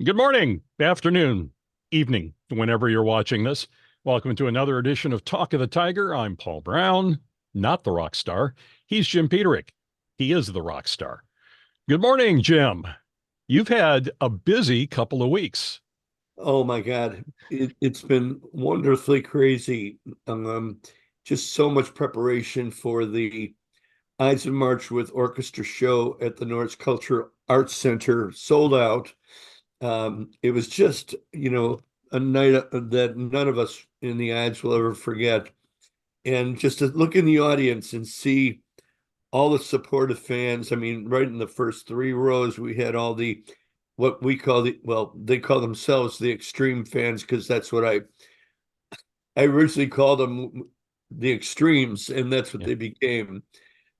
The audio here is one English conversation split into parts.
Good morning, afternoon, evening, whenever you're watching this. Welcome to another edition of Talk of the Tiger. I'm Paul Brown, not the rock star. He's Jim Peterick. He is the rock star. Good morning, Jim. You've had a busy couple of weeks. Oh my God. It's been wonderfully crazy. Um, just so much preparation for the Ides of March with Orchestra show at the Norris Cultural Arts Center, sold out. It was just, a night that none of us in the Ides will ever forget. And just to look in the audience and see all the supportive fans. I mean, right in the first three rows, we had all the what we call well, they call themselves the extreme fans because that's what I originally called them, the extremes, and that's what Yeah. they became.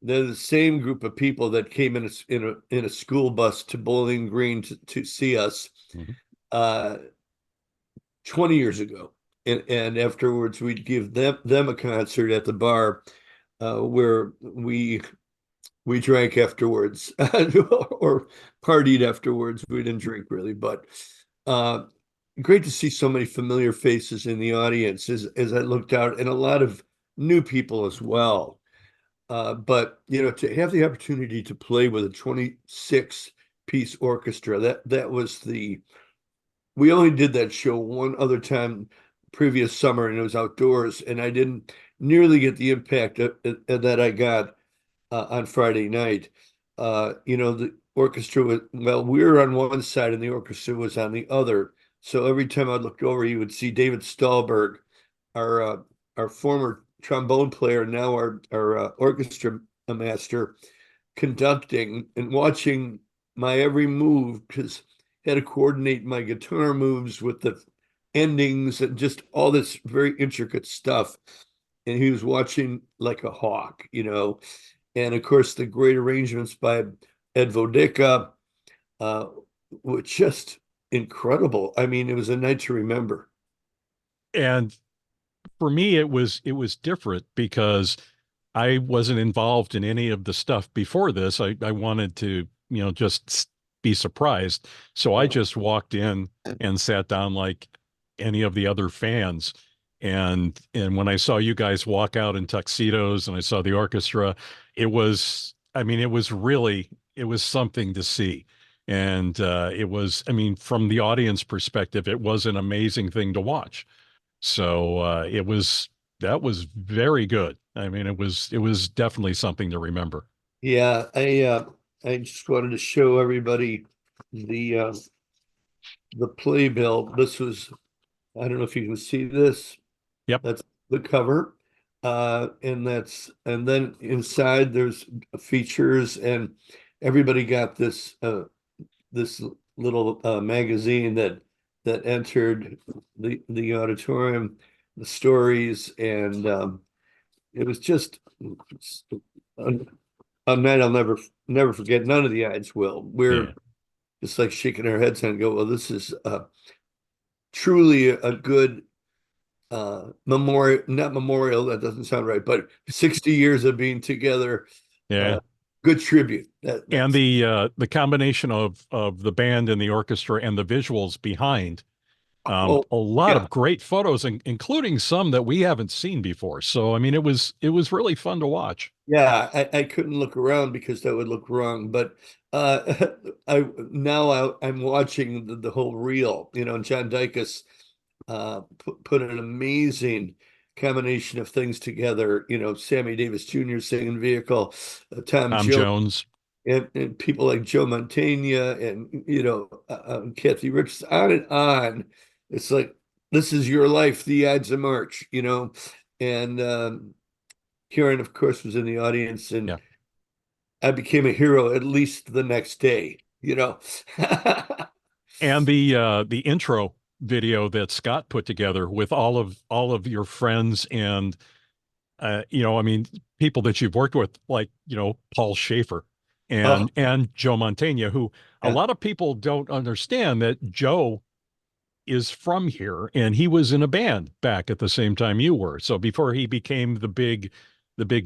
They're the same group of people that came in a school bus to Bowling Green to see us Mhm. uh 20 years ago. And afterwards we'd give them a concert at the bar where we drank afterwards or partied afterwards. We didn't drink really, but uh, great to see so many familiar faces in the audience as I looked out, and a lot of new people as well. But to have the opportunity to play with a 26 piece orchestra, that was we only did that show one other time previous summer, and it was outdoors, and I didn't nearly get the impact that I got on Friday night. The orchestra was, well, we were on one side and the orchestra was on the other. So every time I looked over, you would see David Stahlberg, our uh, our former trombone player, now our orchestra master, conducting and watching my every move because I had to coordinate my guitar moves with the endings and just all this very intricate stuff. And he was watching like a hawk. And of course, the great arrangements by Ed Vodica uh, were just incredible. I mean, it was a night to remember. And for me, it was different because I wasn't involved in any of the stuff before this. I wanted to, just be surprised. So I Uh, just walked in and sat down like any of the other fans. And when I saw you guys walk out in tuxedos and I saw the orchestra, I mean, it was something to see. And I mean, from the audience perspective, it was an amazing thing to watch. So that was very good. I mean, it was definitely something to remember. yeah, I just wanted to show everybody the uh, the playbill. This was, I don't know if you can see this. Yep. That's the cover. And then inside there's features, and everybody got this little magazine that entered the auditorium, the stories, and it was just a, a night I'll never forget. None of the Ides will. Yeah. We're just like shaking our heads and go, well, this is truly a good memorial, not memorial, that doesn't sound right, but 60 years of being together, Yeah. uh, good tribute. And That's the combination of the band and the orchestra and the visuals behind, oh a lot yeah. of great photos, including some that we haven't seen before. So I mean, it was really fun to watch. Yeah, I couldn't look around because that would look wrong. But I'm watching the whole reel. And John Dicus put an amazing combination of things together. Sammy Davis Jr. singing Vehicle, Tom Tom Jones, Jones. and people like Joe Mantegna and Kathy Rich, on and on. It's like this is your life, the Ides of March. And Kieran, of course, was in the audience, and Yeah. I became a hero at least the next day. And the intro video that Scott put together with all of your friends and I mean, people that you've worked with, like, Paul Schaefer Oh, and Joe Mantegna, who a yeah. lot of people don't understand that Joe is from here and he was in a band back at the same time you were. So before he became the big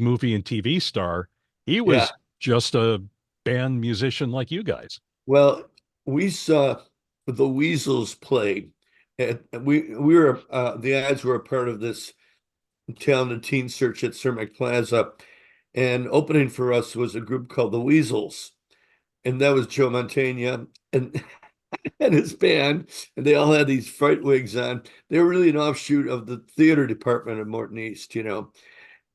movie and TV star, he Yeah. was just a band musician like you guys. Well, we saw. the Weasels played. And we were the Ides were a part of this talented teen search at Cermak Plaza, and opening for us was a group called the Weasels, and that was Joe Mantegna and and his band, and they all had these fright wigs on. They were really an offshoot of the theater department of Morton East, you know.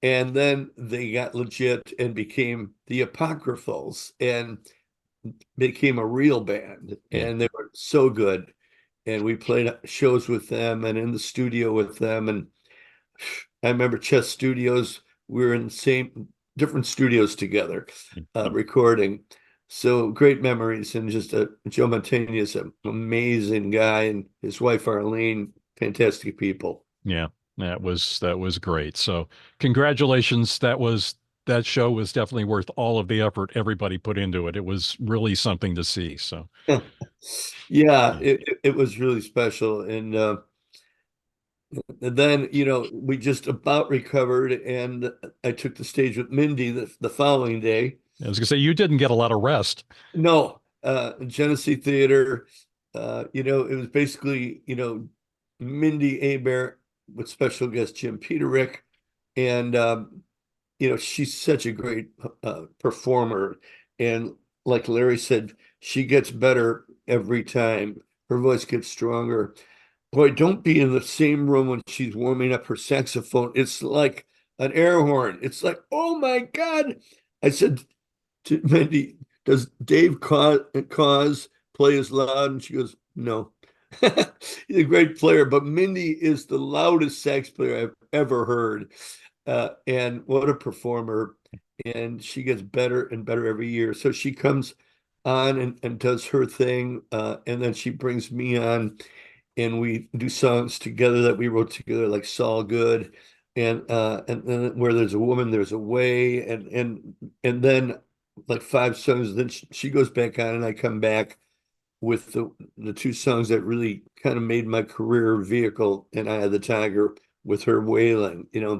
And then they got legit and became the Apocryphals and became a real band, Yeah. and they were so good. And we played shows with them and in the studio with them. And I remember Chess Studios, we were in the same different studios together, recording. So great memories. And just Joe Mantegna is an amazing guy, and his wife Arlene, fantastic people. Yeah, that was great. So congratulations. That show was definitely worth all of the effort everybody put into it. It was really something to see. So Yeah, yeah. it was really special. And then, we just about recovered, and I took the stage with Mindy the following day. I was gonna say you didn't get a lot of rest. No, Genesee Theater, it was basically, Mindi Abair with special guest Jim Peterick. And, she's such a great performer. And like Larry said, she gets better every time. Her voice gets stronger. Boy, don't be in the same room when she's warming up her saxophone. It's like an air horn. It's like, oh my God. I said to Mindy, does Dave Cause play as loud? And she goes, no. He's a great player, but Mindy is the loudest sax player I've ever heard. And what a performer. And she gets better and better every year. So she comes on and does her thing. And then she brings me on, and we do songs together that we wrote together, like Saul Good, and then Where There's a Woman, There's a Way, and then like five songs. Then she goes back on, and I come back with the two songs that really kind of made my career vehicle, and I Had the Tiger with her wailing. Yeah.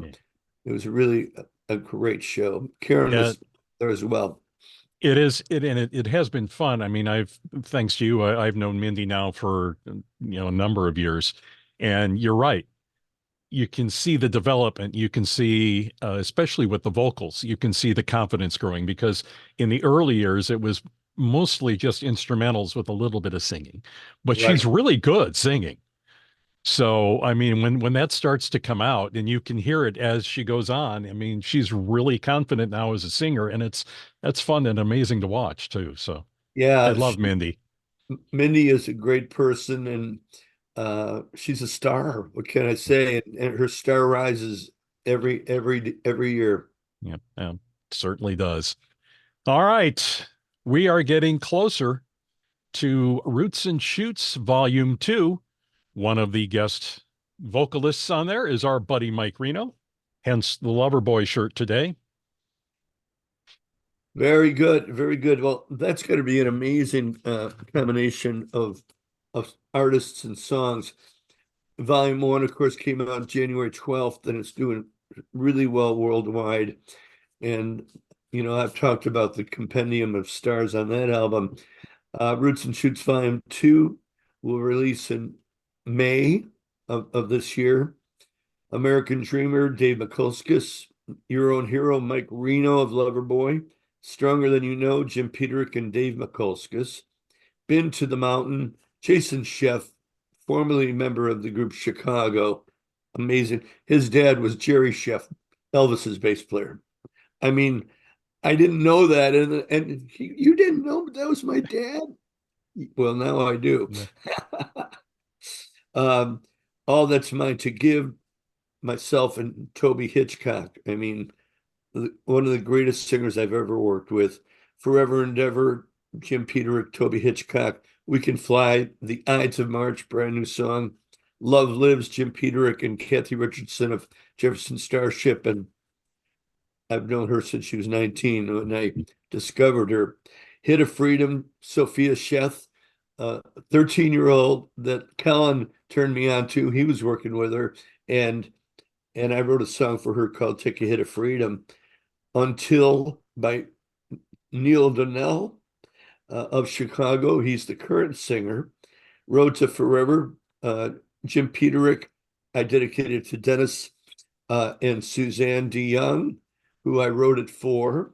It was really a great show. Karen Yeah, was there as well. it is it has been fun. I mean, thanks to you, I've known Mindy now for a number of years. And you're right. You can see the development. You can see, especially with the vocals, you can see the confidence growing because in the early years, it was mostly just instrumentals with a little bit of singing, but she's Right. really good singing. So, I mean, when that starts to come out and you can hear it as she goes on, I mean, she's really confident now as a singer, and that's fun and amazing to watch too. So I Yeah, love Mindy. Mindy is a great person, and she's a star. What can I say? And her star rises every year. Yeah, certainly does. All right. We are getting closer to Roots and Shoots Volume 2. One of the guest vocalists on there is our buddy Mike Reno, hence the Loverboy shirt today. Very good, very good. Well, that's going to be an amazing combination of artists and songs. Volume one, of course, came out January 12th, and it's doing really well worldwide. And I've talked about the compendium of stars on that album. Roots and Shoots Volume 2 will release in May of this year. American Dreamer, Dave McCuskis, Your Own Hero, Mike Reno of Loverboy, Stronger Than You Know, Jim Peterick and Dave McCuskis, Been to the Mountain, Jason Sheff, formerly member of the group Chicago. Amazing. His dad was Jerry Sheff, Elvis's bass player. I mean, I didn't know that, and you didn't know, but that was my dad. Well, now I do. Yeah. um, All That's Mine to Give, myself and Toby Hitchcock. I mean, one of the greatest singers I've ever worked with. Forever Endeavor, Jim Peterick, Toby Hitchcock. We Can Fly, The Ides of March, brand new song. Love Lives, Jim Peterick and Kathy Richardson of Jefferson Starship. And I've known her since she was 19 when I discovered her. Hit of Freedom, Sophia Sheth, 13-year-old that Kellen turned me on to. He was working with her. And I wrote a song for her called Take a Hit of Freedom. Until by Neil Donnell of Chicago. He's the current singer. Road to Forever, Jim Peterick. I dedicated to Dennis and Suzanne DeYoung, who I wrote it for.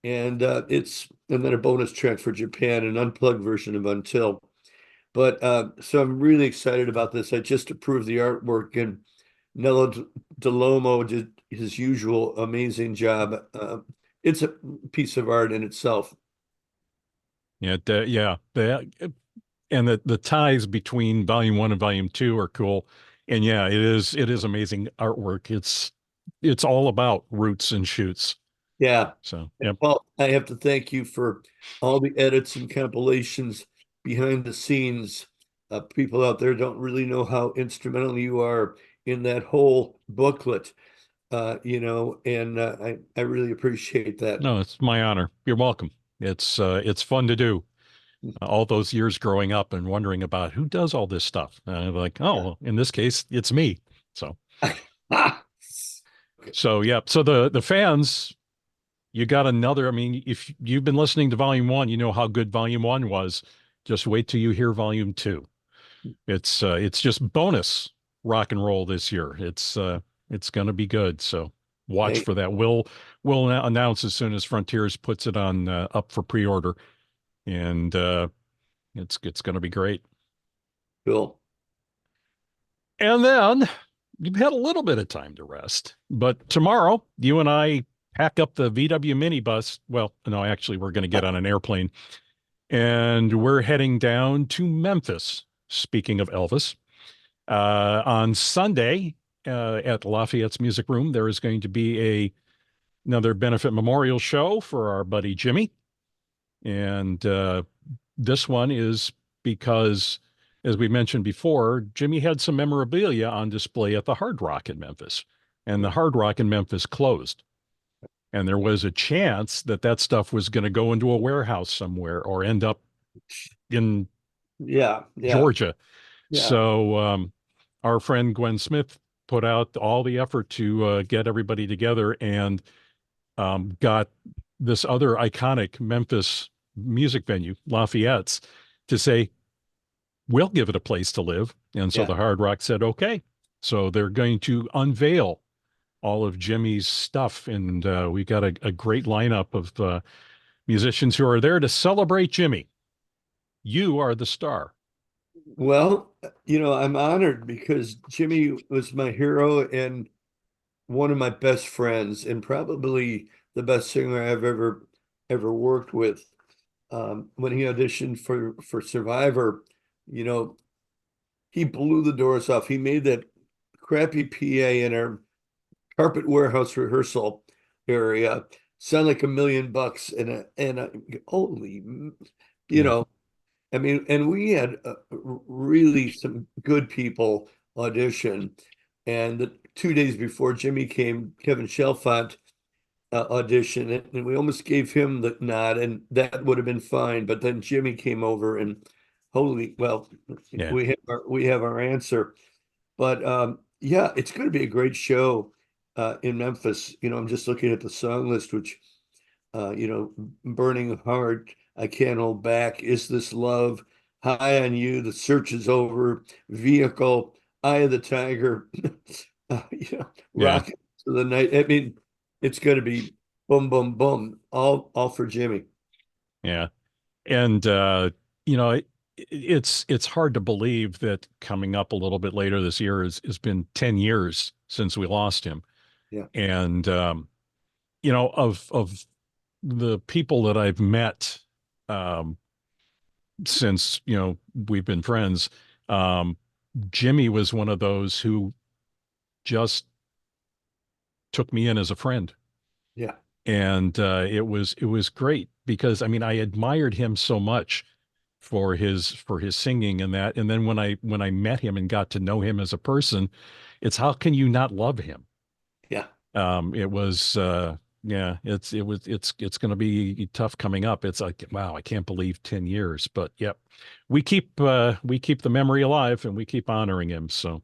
And and then a bonus track for Japan, an unplugged version of Until. But so I'm really excited about this. I just approved the artwork, and Nello Delomo did his usual amazing job. It's a piece of art in itself. Yeah, yeah. And the ties between volume one and volume two are cool. And yeah, it is amazing artwork. It's all about roots and shoots. Yeah. So And yep. Paul, I have to thank you for all the edits and compilations behind the scenes. People out there don't really know how instrumental you are in that whole booklet, and I really appreciate that. No, it's my honor. You're welcome. It's fun to do. All those years growing up and wondering about who does all this stuff. And I'm like, oh, well, in this case, it's me. So Ah, okay. so yeah. So the fans, you got another. I mean, if you've been listening to volume one, you know how good volume one was. Just wait till you hear volume two. It's just bonus rock and roll this year. It's gonna be good. So watch Hey, for that. We'll announce as soon as Frontiers puts it on up for pre-order, and it's gonna be great. Bill. And then you've had a little bit of time to rest. But tomorrow, you and I pack up the VW minibus. Well, no, actually, we're going to get on an airplane and we're heading down to Memphis. Speaking of Elvis, on Sunday at Lafayette's Music Room, there is going to be another benefit memorial show for our buddy Jimmy. And this one is because, as we mentioned before, Jimmy had some memorabilia on display at the Hard Rock in Memphis, and the Hard Rock in Memphis closed. And there was a chance that that stuff was going to go into a warehouse somewhere or end up in Yeah, yeah, Georgia. yeah, So our friend Gwen Smith put out all the effort to get everybody together and got this other iconic Memphis music venue, Lafayette's, to say, we'll give it a place to live. And so yeah. the Hard Rock said, okay. So they're going to unveil all of Jimmy's stuff. And we got a great lineup of musicians who are there to celebrate Jimmy. You are the star. Well, I'm honored because Jimmy was my hero and one of my best friends, and probably the best singer I've ever worked with. When he auditioned for Survivor, you know, he blew the doors off. He made that crappy PA in our carpet warehouse rehearsal area sound like $1 million, and holy, you Yeah. know, I mean, and we had really some good people audition. And the 2 days before Jimmy came, Kevin Shelfont audition, and we almost gave him the nod, and that would have been fine. But then Jimmy came over, and holy, well, Yeah. we have our answer. But yeah, it's going to be a great show in Memphis. I'm just looking at the song list, which Burning Heart, I Can't Hold Back, Is This Love, High on You, The Search Is Over, Vehicle, Eye of the Tiger, Yeah. Rocket to the Night. I mean, it's going to be boom, boom, boom, all for Jimmy. Yeah. And you know, it's hard to believe that coming up a little bit later this year has been 10 years since we lost him. Yeah, And of the people that I've met um since, we've been friends, um Jimmy was one of those who just took me in as a friend. yeah, And it was great because I mean I admired him so much for his singing and that. And then when I met him and got to know him as a person, it's how can you not love him? yeah. It was yeah, it's going to be tough coming up. It's like, wow, I can't believe 10 years, but yep. We keep the memory alive and we keep honoring him. So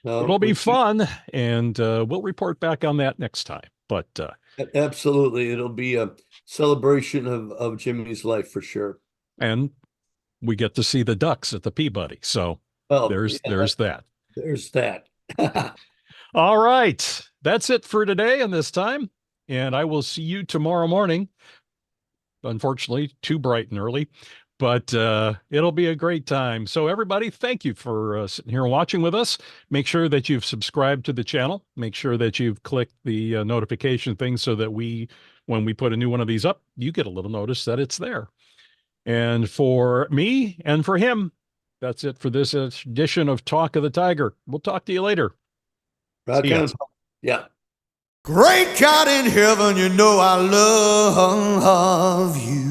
No, it'll be fun and we'll report back on that next time. But absolutely. It'll be a celebration of Jimmy's life for sure. and we get to see the Ducks at the Peabody. So Well, there's yeah, there's that. there's that. All right. That's it for today and this time. And I will see you tomorrow morning. Unfortunately, too bright and early, but it'll be a great time. So, everybody, thank you for sitting here and watching with us. Make sure that you've subscribed to the channel. Make sure that you've clicked the notification thing so that when we put a new one of these up, you get a little notice that it's there. And for me and for him, that's it for this edition of Talk of the Tiger. We'll talk to you later. Rock See ya. on. Yeah. Great God in heaven, you know I love you.